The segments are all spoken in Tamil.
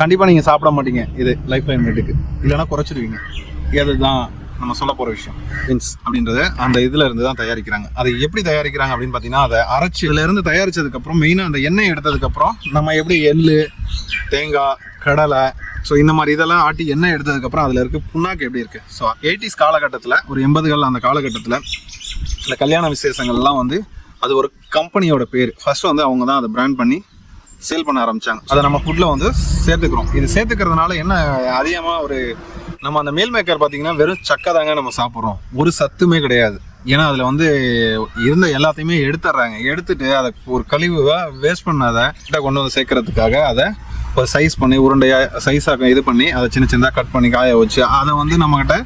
கண்டிப்பாக நீங்கள் சாப்பிட மாட்டீங்க. இது லைஃப் லைன் ரேட்டுக்கு இல்லைனா குறைச்சிடுவீங்க. அதுதான் நம்ம சொல்ல போகிற விஷயம். பீன்ஸ் அப்படின்றது அந்த இதில் இருந்து தான் தயாரிக்கிறாங்க. அதை எப்படி தயாரிக்கிறாங்க அப்படின்னு பார்த்தீங்கன்னா, அதை அரைச்சி இதிலேருந்து தயாரித்ததுக்கப்புறம் மெயினாக அந்த எண்ணெய் எடுத்ததுக்கப்புறம் நம்ம எப்படி எள்ளு, தேங்காய், கடலை, ஸோ இந்த மாதிரி இதெல்லாம் ஆட்டி எண்ணெய் எடுத்ததுக்கப்புறம் அதில் இருக்க புண்ணாக்கு எப்படி இருக்குது. ஸோ 80s காலகட்டத்தில், ஒரு 80கள் அந்த காலகட்டத்தில் இந்த கல்யாண விசேஷங்கள்லாம் வந்து அது ஒரு கம்பெனியோட பேர். ஃபர்ஸ்ட் வந்து அவங்க தான் அதை பிராண்ட் பண்ணி சேல் பண்ண ஆரம்பித்தாங்க. அதை நம்ம ஃபுட்டில் வந்து சேர்த்துக்கிறோம். இது சேர்த்துக்கிறதுனால என்ன அதிகமாக ஒரு நம்ம அந்த மீல் மேக்கர் பார்த்திங்கன்னா வெறும் சக்கை தாங்க நம்ம சாப்பிட்றோம், ஒரு சத்துமே கிடையாது. ஏன்னா அதில் வந்து இருந்த எல்லாத்தையுமே எடுத்துடுறாங்க. எடுத்துட்டு அதை ஒரு கழிவுவை வேஸ்ட் பண்ணாத கிட்ட கொண்டு வந்து சேர்க்கறதுக்காக அதை ஒரு சைஸ் பண்ணி உருண்டையாக சைஸாக இது பண்ணி அதை சின்ன சின்னதாக கட் பண்ணி காய வச்சு அதை வந்து நம்மக்கிட்ட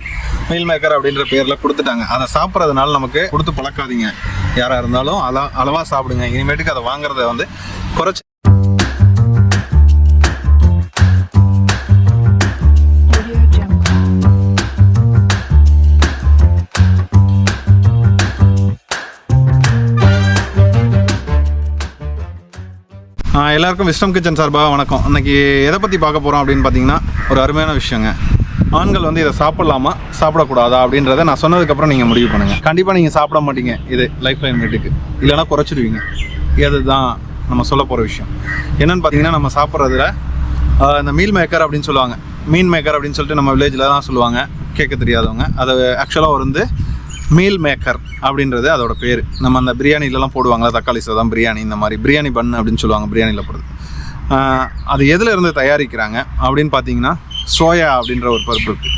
மீல் மேக்கர் அப்படின்ற பேரில் கொடுத்துட்டாங்க. அதை சாப்பிட்றதுனால நமக்கு கொடுத்து பழக்காதீங்க. யாராக இருந்தாலும் அளவாக சாப்பிடுங்க. இனிமேட்டுக்கு அதை வாங்குறத வந்து குறைச்சி எல்லாருக்கும் விஸ்டம் கிச்சன் சார்பாக வணக்கம். இன்றைக்கி எதை பற்றி பார்க்க போகிறோம் அப்படின்னு பார்த்தீங்கன்னா, ஒரு அருமையான விஷயங்க. ஆண்கள் வந்து இதை சாப்பிட்லாமா சாப்பிடக்கூடாதா அப்படின்றத நான் சொன்னதுக்கப்புறம் நீங்கள் முடிவு பண்ணுங்கள். கண்டிப்பாக நீங்கள் சாப்பிட மாட்டீங்க. இது லைஃப் லைன் ரேட்டுக்கு இல்லைனா குறைச்சிடுவீங்க. அதுதான் நம்ம சொல்ல போகிற விஷயம். என்னென்னு பார்த்தீங்கன்னா, நம்ம சாப்பிட்றதுல இந்த மீல் மேக்கர் அப்படின்னு சொல்லுவாங்க. மீன் மேக்கர் அப்படின்னு சொல்லிட்டு நம்ம வில்லேஜில் தான் சொல்லுவாங்க, கேட்க தெரியாதவங்க. அது ஆக்சுவலாக வந்து மீல் மேக்கர் அப்படின்றது அதோட பேர். நம்ம அந்த பிரியாணிலலாம் போடுவாங்களா, தக்காளி சாதம் பிரியாணி, இந்த மாதிரி பிரியாணி பன் அப்படின்னு சொல்லுவாங்க பிரியாணியில் போடுறது. அது எதில் இருந்து தயாரிக்கிறாங்க அப்படின்னு பார்த்தீங்கன்னா, சோயா அப்படின்ற ஒரு பருப்பு இருக்குது.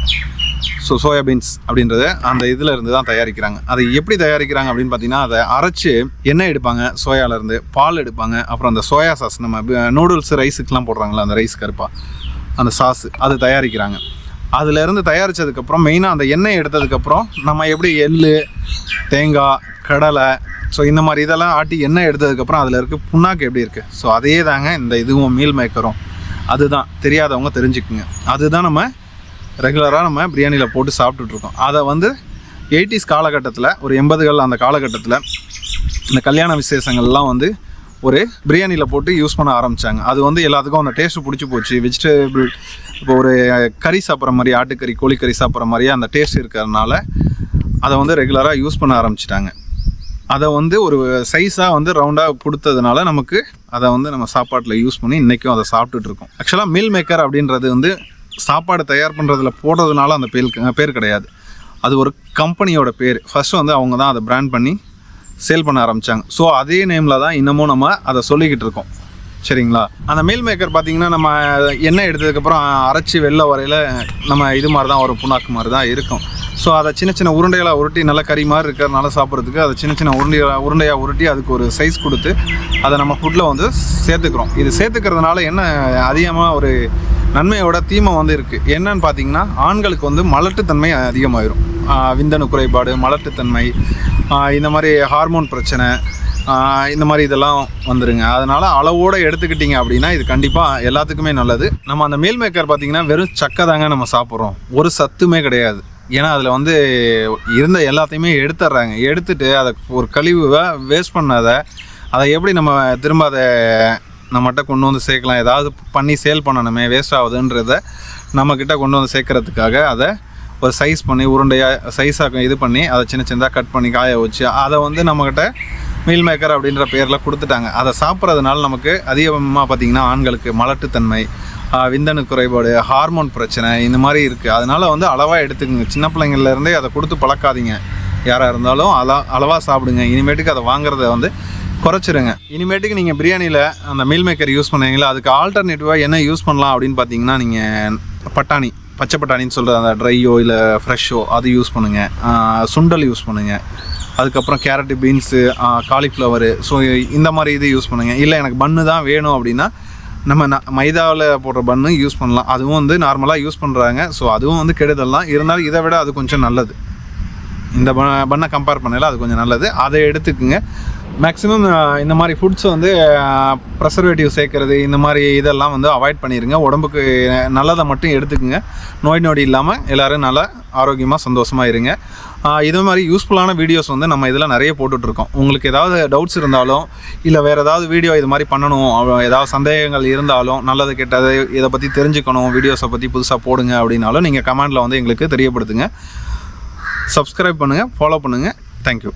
ஸோ சோயா பீன்ஸ் அப்படின்றது அந்த இதில் இருந்து தான் தயாரிக்கிறாங்க. அதை எப்படி தயாரிக்கிறாங்க அப்படின்னு பார்த்தீங்கன்னா, அதை அரைச்சி எண்ணெய் எடுப்பாங்க, சோயாவிலேருந்து பால் எடுப்பாங்க, அப்புறம் அந்த சோயா சாஸ் நம்ம நூடுல்ஸ் ரைஸுக்கெலாம் போடுறாங்களா அந்த ரைஸ் கருப்பா அந்த சாஸு அது தயாரிக்கிறாங்க. அதிலேருந்து தயாரித்ததுக்கப்புறம் மெயினாக அந்த எண்ணெய் எடுத்ததுக்கப்புறம் நம்ம எப்படி எள்ளு, தேங்காய், கடலை, ஸோ இந்த மாதிரி இதெல்லாம் ஆட்டி எண்ணெய் எடுத்ததுக்கப்புறம் அதில் இருக்க புண்ணாக்கு எப்படி இருக்குது. ஸோ அதே தாங்க இந்த இதுவும் மீல் மேக்கரும். அதுதான் தெரியாதவங்க தெரிஞ்சுக்குங்க. அதுதான் நம்ம ரெகுலராக நம்ம பிரியாணியில் போட்டு சாப்பிட்டுட்ருக்கோம். அதை வந்து 80s காலகட்டத்தில், ஒரு 80கள் அந்த காலகட்டத்தில் இந்த கல்யாண விசேஷங்கள்லாம் வந்து ஒரு பிரியாணியில் போட்டு யூஸ் பண்ண ஆரம்பித்தாங்க. அது வந்து எல்லாத்துக்கும் அந்த டேஸ்ட்டு பிடிச்சி போச்சு. வெஜிடபிள் இப்போ ஒரு கறி சாப்பிட்ற மாதிரி, ஆட்டுக்கறி, கோழிக்கறி சாப்பிட்ற மாதிரியே அந்த டேஸ்ட் இருக்கிறதுனால அதை வந்து ரெகுலராக யூஸ் பண்ண ஆரம்பிச்சிட்டாங்க. அதை வந்து ஒரு சைஸாக வந்து ரவுண்டாக கொடுத்ததுனால நமக்கு அதை வந்து நம்ம சாப்பாட்டில் யூஸ் பண்ணி இன்றைக்கும் அதை சாப்பிட்டுட்ருக்கோம். ஆக்சுவலாக மீல் மேக்கர் அப்படின்றது வந்து சாப்பாடு தயார் பண்ணுறதுல போடுறதுனால அந்த பேர் கிடையாது. அது ஒரு கம்பெனியோட பேர். ஃபஸ்ட்டு வந்து அவங்க தான் அதை பிராண்ட் பண்ணி சேல் பண்ண ஆரம்பித்தாங்க. ஸோ அதே நேமில் தான் இன்னமும் நம்ம அதை சொல்லிக்கிட்டு இருக்கோம். சரிங்களா? அந்த மீல் மேக்கர் பார்த்திங்கன்னா, நம்ம எண்ணெய் எடுத்ததுக்கப்புறம் அரைச்சி வெளில வரையில் நம்ம இது மாதிரி தான் ஒரு புண்ணாக்கு மாதிரி தான் இருக்கும். ஸோ அதை சின்ன சின்ன உருண்டைகளாக உருட்டி நல்லா கறி மாதிரி இருக்கிறதுனால சாப்பிட்றதுக்கு அதை சின்ன சின்ன உருண்டையாக உருட்டி அதுக்கு ஒரு சைஸ் கொடுத்து அதை நம்ம ஃபுட்டில் வந்து சேர்த்துக்கிறோம். இது சேர்த்துக்கிறதுனால என்ன அதிகமாக ஒரு நன்மையோட தீமை வந்து இருக்குது. என்னன்னு பார்த்தீங்கன்னா, ஆண்களுக்கு வந்து மலட்டுத்தன்மை அதிகமாகிடும். விந்தணு குறைபாடு, மலட்டுத்தன்மை, இந்த மாதிரி ஹார்மோன் பிரச்சனை, இந்த மாதிரி இதெல்லாம் வந்துடுங்க. அதனால் அளவோடு எடுத்துக்கிட்டிங்க அப்படின்னா இது கண்டிப்பாக எல்லாத்துக்குமே நல்லது. நம்ம அந்த மீல் மேக்கர் பார்த்திங்கன்னா வெறும் சக்கை தாங்க நம்ம சாப்பிட்றோம், ஒரு சத்துமே கிடையாது. ஏன்னா அதில் வந்து இருந்த எல்லாத்தையுமே எடுத்துடுறாங்க. எடுத்துகிட்டு அதை ஒரு கழிவுவை வேஸ்ட் பண்ணாத அதை எப்படி நம்ம திரும்ப அதை நம்மகிட்ட கொண்டு வந்து சேர்க்கலாம், ஏதாவது பண்ணி சேல் பண்ணணுமே, வேஸ்ட் ஆகுதுன்றதை நம்மக்கிட்ட கொண்டு வந்து சேர்க்கறதுக்காக அதை ஒரு சைஸ் பண்ணி உருண்டையாக சைஸாக இது பண்ணி அதை சின்ன சின்னதாக கட் பண்ணி காய வச்சு அதை வந்து நம்மக்கிட்ட மீல் மேக்கர் அப்படின்ற பேரில் கொடுத்துட்டாங்க. அதை சாப்பிட்றதுனால நமக்கு அதிகமாக பார்த்திங்கன்னா ஆண்களுக்கு மலட்டுத்தன்மை, விந்தணு குறைபாடு, ஹார்மோன் பிரச்சனை இந்த மாதிரி இருக்குது. அதனால் வந்து அளவாக எடுத்துக்கோங்க. சின்ன பிள்ளைங்கள்லேருந்தே அதை கொடுத்து பழக்காதீங்க. யாராக இருந்தாலும் அளவாக சாப்பிடுங்க. இனிமேட்டுக்கு அதை வாங்குறத வந்து குறைச்சிருங்க. இனிமேட்டுக்கு நீங்கள் பிரியாணியில் அந்த மீல் மேக்கர் யூஸ் பண்ணுவீங்களா, அதுக்கு ஆல்டர்னேட்டிவாக என்ன யூஸ் பண்ணலாம் அப்படின்னு பார்த்தீங்கன்னா, நீங்கள் பட்டாணி, பச்சை பட்டாணின்னு சொல்கிற அந்த ட்ரையோ இல்லை ஃப்ரெஷ்ஷோ அது யூஸ் பண்ணுங்கள். சுண்டல் யூஸ் பண்ணுங்கள். அதுக்கப்புறம் கேரட்டு, பீன்ஸு, காலிஃப்ளவரு, ஸோ இந்த மாதிரி இது யூஸ் பண்ணுங்கள். இல்லை எனக்கு பன்னு தான் வேணும் அப்படின்னா நம்ம மைதாவில் போடுற பன்னு யூஸ் பண்ணலாம். அதுவும் வந்து நார்மலாக யூஸ் பண்ணுறாங்க. ஸோ அதுவும் வந்து கெடுதல் தான். இருந்தாலும் இதை விட அது கொஞ்சம் நல்லது. இந்த பண்ணை கம்பேர் பண்ணல அது கொஞ்சம் நல்லது. அதை எடுத்துக்குங்க. மேக்ஸிமம் இந்த மாதிரி ஃபுட்ஸ் வந்து ப்ரெசர்வேட்டிவ் சேர்க்கறது இந்த மாதிரி இதெல்லாம் வந்து அவாய்ட் பண்ணிடுங்க. உடம்புக்கு நல்லதை மட்டும் எடுத்துக்குங்க. நோய் நொடி இல்லாமல் எல்லோரும் நல்லா ஆரோக்கியமாக சந்தோஷமாக இருங்க. இதே மாதிரி யூஸ்ஃபுல்லான வீடியோஸ் வந்து நம்ம இதில் நிறைய போட்டுட்ருக்கோம். உங்களுக்கு ஏதாவது டவுட்ஸ் இருந்தாலும் இல்லை வேறு ஏதாவது வீடியோ இது மாதிரி பண்ணணும், ஏதாவது சந்தேகங்கள் இருந்தாலும், நல்லது கெட்டது இதை பற்றி தெரிஞ்சுக்கணும், வீடியோஸை பற்றி புதுசாக போடுங்க அப்படின்னாலும் நீங்கள் கமெண்டில் வந்து எங்களுக்கு தெரியப்படுத்துங்க. சப்ஸ்கிரைப் பண்ணுங்கள், ஃபாலோ பண்ணுங்கள். தேங்க்யூ.